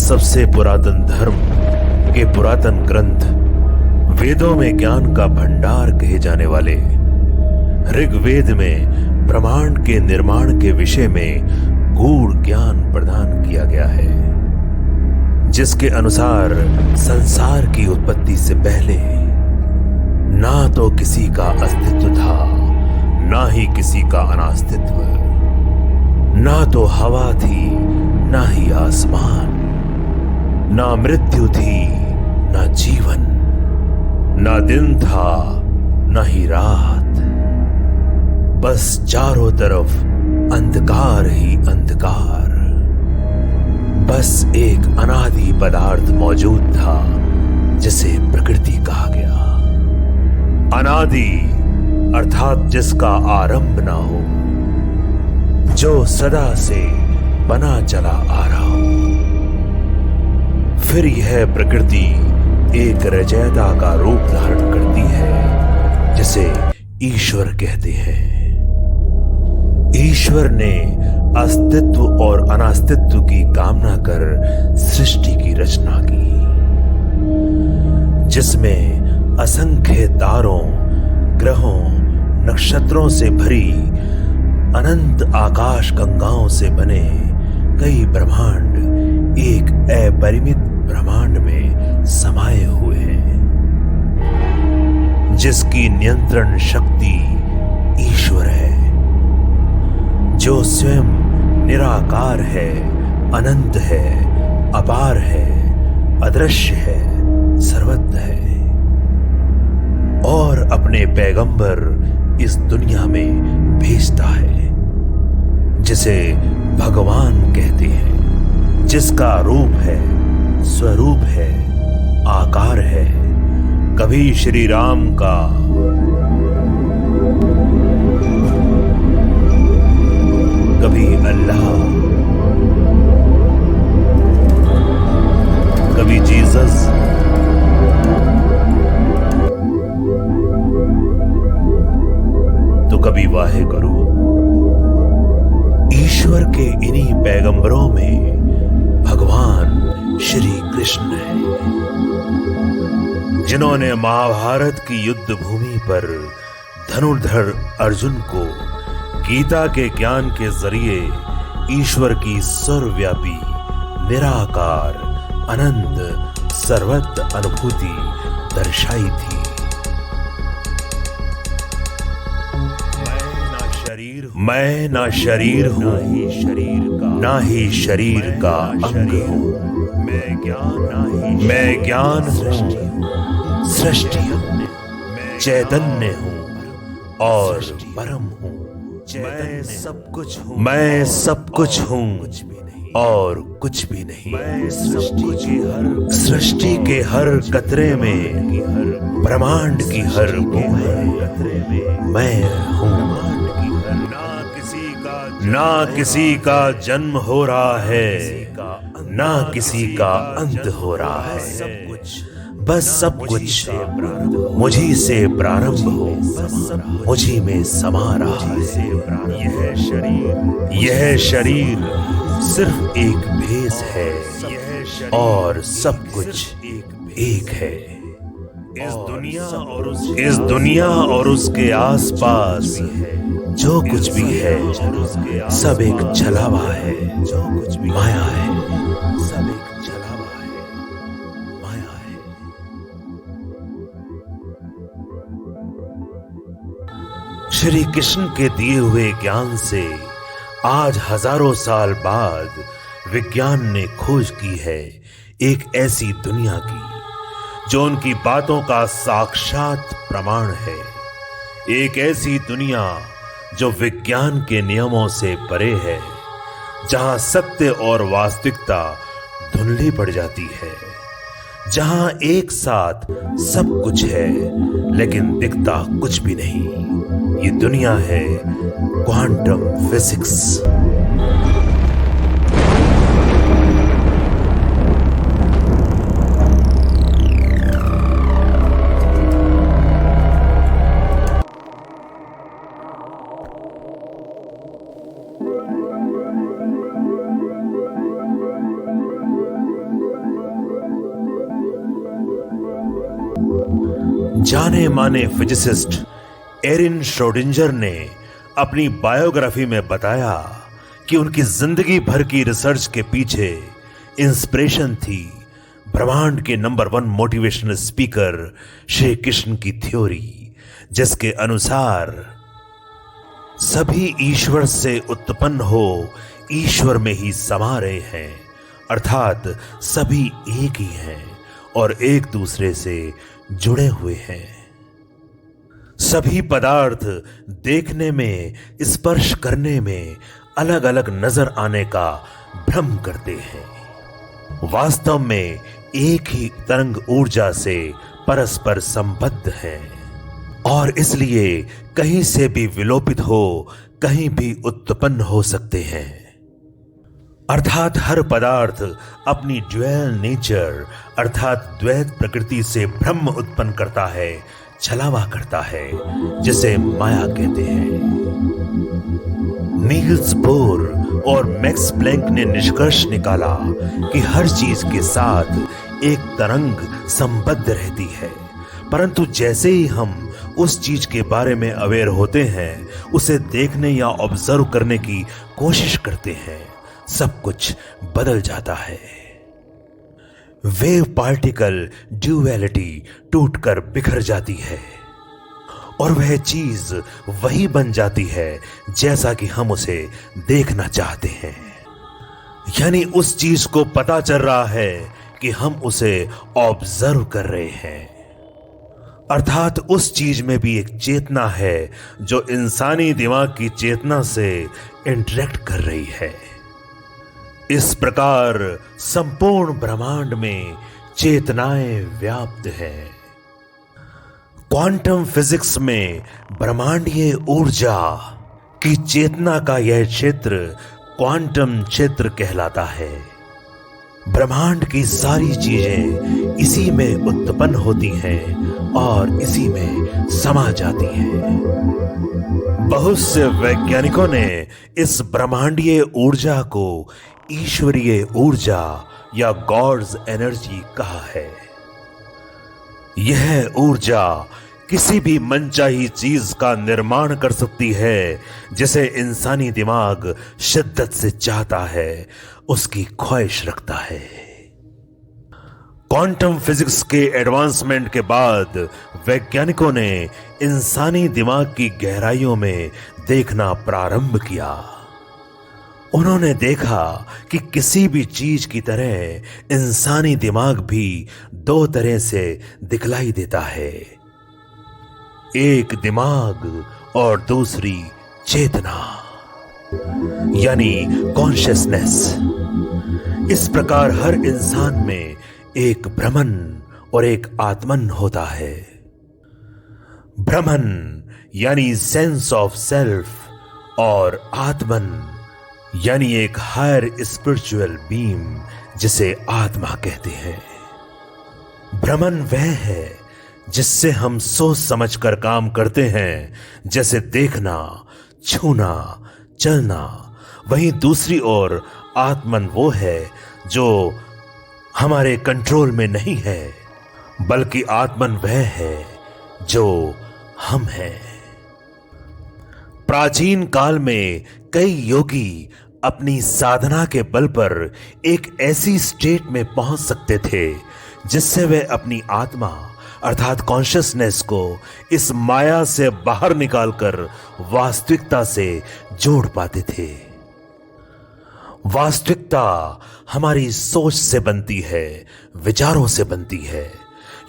सबसे पुरातन धर्म के पुरातन ग्रंथ वेदों में ज्ञान का भंडार कहे जाने वाले ऋग्वेद में ब्रह्मांड के निर्माण के विषय में गूढ़ ज्ञान प्रदान किया गया है, जिसके अनुसार संसार की उत्पत्ति से पहले ना तो किसी का अस्तित्व था, ना ही किसी का अनास्तित्व, ना तो हवा थी, ना ही आसमान, ना मृत्यु थी, ना जीवन, ना दिन था, ना ही रात। बस चारों तरफ अंधकार ही अंधकार। बस एक अनादि पदार्थ मौजूद था जिसे प्रकृति कहा गया। अनादि अर्थात जिसका आरंभ ना हो, जो सदा से बना चला आ रहा हो। फिर यह प्रकृति एक रचयिता का रूप धारण करती है जिसे ईश्वर कहते हैं। ईश्वर ने अस्तित्व और अनास्तित्व की कामना कर सृष्टि की रचना की, जिसमें असंख्य तारों, ग्रहों, नक्षत्रों से भरी अनंत आकाश गंगाओं से बने कई ब्रह्मांड एक अपरिमित ब्रह्मांड में समाये हुए हैं, जिसकी नियंत्रण शक्ति ईश्वर है, जो स्वयं निराकार है, अनंत है, अपार है, अदृश्य है, सर्वत्र है और अपने पैगंबर इस दुनिया में भेजता है, जिसे भगवान कहते हैं, जिसका रूप है, स्वरूप है, आकार है। कभी श्री राम का, कभी अल्लाह, कभी जीसस, तो कभी वाहेगुरु। ईश्वर के इन्हीं पैगंबरों में भगवान श्री कृष्ण है, जिन्होंने महाभारत की युद्ध भूमि पर धनुर्धर अर्जुन को गीता के ज्ञान के जरिए ईश्वर की सर्वव्यापी, निराकार, अनंत, सर्वत्र अनुभूति दर्शाई थी। मैं ना शरीर हूँ, ना ही शरीर का अंग हूँ। मैं ज्ञान हूँ, सृष्टि हूँ, चैतन्य हूँ और परम हूँ। मैं सब कुछ हूँ और कुछ भी नहीं। सृष्टि के हर कतरे में, ब्रह्मांड की हर बूंद में मैं हूँ। ना किसी का जन्म हो रहा है, ना किसी का अंत हो रहा है। बस सब कुछ मुझी से प्रारंभ हो, मुझी में समा रहा है। यह शरीर सिर्फ एक भेस है और सब कुछ एक है। इस दुनिया और उसके आसपास जो कुछ भी है सब एक छलावा है, माया है। सब एक छलावा है, माया है। श्री कृष्ण के दिए हुए ज्ञान से आज हजारों साल बाद विज्ञान ने खोज की है एक ऐसी दुनिया की जो उनकी बातों का साक्षात प्रमाण है। एक ऐसी दुनिया जो विज्ञान के नियमों से परे है, जहां सत्य और वास्तविकता धुंधली पड़ जाती है, जहां एक साथ सब कुछ है लेकिन दिखता कुछ भी नहीं। ये दुनिया है क्वांटम फिजिक्स। जाने माने फिजिसिस्ट एरिन श्रोडिंजर ने अपनी बायोग्राफी में बताया कि उनकी जिंदगी भर की रिसर्च के पीछे इंस्पिरेशन थी ब्रह्मांड के number 1 motivational speaker Shri Krishna की थ्योरी, जिसके अनुसार सभी ईश्वर से उत्पन्न हो ईश्वर में ही समा रहे हैं, अर्थात सभी एक ही हैं और एक दूसरे से जुड़े हुए हैं। सभी पदार्थ देखने में, स्पर्श करने में अलग अलग नजर आने का भ्रम करते हैं, वास्तव में एक ही तरंग ऊर्जा से परस्पर संबद्ध हैं और इसलिए कहीं से भी विलोपित हो कहीं भी उत्पन्न हो सकते हैं। अर्थात हर पदार्थ अपनी ड्यूअल नेचर अर्थात द्वैत प्रकृति से भ्रम उत्पन्न करता है, छलावा करता है, जिसे माया कहते हैं। नील्स बोर और मैक्स प्लैंक ने निष्कर्ष निकाला कि हर चीज के साथ एक तरंग संबद्ध रहती है, परंतु जैसे ही हम उस चीज के बारे में अवेयर होते हैं, उसे देखने या ऑब्जर्व करने की कोशिश करते हैं, सब कुछ बदल जाता है। वेव पार्टिकल ड्यूअलिटी टूटकर बिखर जाती है और वह चीज वही बन जाती है जैसा कि हम उसे देखना चाहते हैं। यानी उस चीज को पता चल रहा है कि हम उसे ऑब्जर्व कर रहे हैं, अर्थात उस चीज में भी एक चेतना है जो इंसानी दिमाग की चेतना से इंटरेक्ट कर रही है। इस प्रकार संपूर्ण ब्रह्मांड में चेतनाएं व्याप्त हैं। क्वांटम फिजिक्स में ब्रह्मांडीय ऊर्जा की चेतना का यह क्षेत्र क्वांटम क्षेत्र कहलाता है। ब्रह्मांड की सारी चीजें इसी में उत्पन्न होती हैं और इसी में समा जाती हैं। बहुत से वैज्ञानिकों ने इस ब्रह्मांडीय ऊर्जा को ईश्वरीय ऊर्जा या गॉड्स एनर्जी कहा है। यह ऊर्जा किसी भी मनचाही चीज का निर्माण कर सकती है जिसे इंसानी दिमाग शिद्दत से चाहता है, उसकी ख्वाहिश रखता है। क्वांटम फिजिक्स के एडवांसमेंट के बाद वैज्ञानिकों ने इंसानी दिमाग की गहराइयों में देखना प्रारंभ किया। उन्होंने देखा कि किसी भी चीज की तरह इंसानी दिमाग भी दो तरह से दिखलाई देता है, एक दिमाग और दूसरी चेतना यानी कॉन्शियसनेस। इस प्रकार हर इंसान में एक ब्रह्मन और एक आत्मन होता है। ब्रह्मन यानी सेंस ऑफ सेल्फ और आत्मन यानी एक हायर स्पिरिचुअल बीम जिसे आत्मा कहते हैं। ब्रह्मन वह है जिससे हम सोच समझकर काम करते हैं, जैसे देखना, छूना, चलना। वहीं दूसरी ओर आत्मन वो है जो हमारे कंट्रोल में नहीं है, बल्कि आत्मन वह है जो हम हैं। प्राचीन काल में कई योगी अपनी साधना के बल पर एक ऐसी स्टेट में पहुंच सकते थे जिससे वे अपनी आत्मा अर्थात कॉन्शियसनेस को इस माया से बाहर निकालकर वास्तविकता से जोड़ पाते थे। वास्तविकता हमारी सोच से बनती है, विचारों से बनती है,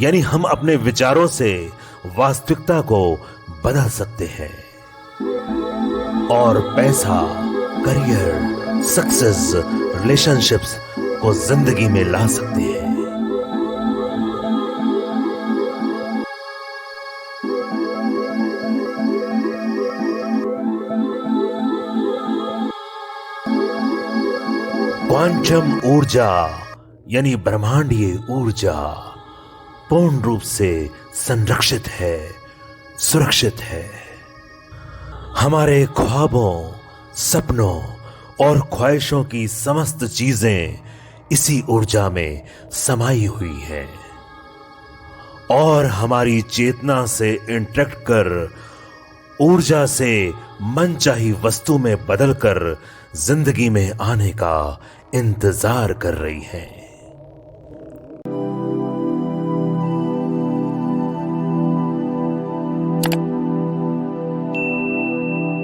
यानी हम अपने विचारों से वास्तविकता को बदल सकते हैं और पैसा, करियर, सक्सेस, रिलेशनशिप्स को जिंदगी में ला सकते हैं। क्वांटम ऊर्जा यानी ब्रह्मांडीय ऊर्जा पूर्ण रूप से संरक्षित है, सुरक्षित है। हमारे ख्वाबों, सपनों और ख्वाहिशों की समस्त चीजें इसी ऊर्जा में समाई हुई हैं और हमारी चेतना से इंटरेक्ट कर ऊर्जा से मनचाही वस्तु में बदलकर जिंदगी में आने का इंतजार कर रही हैं।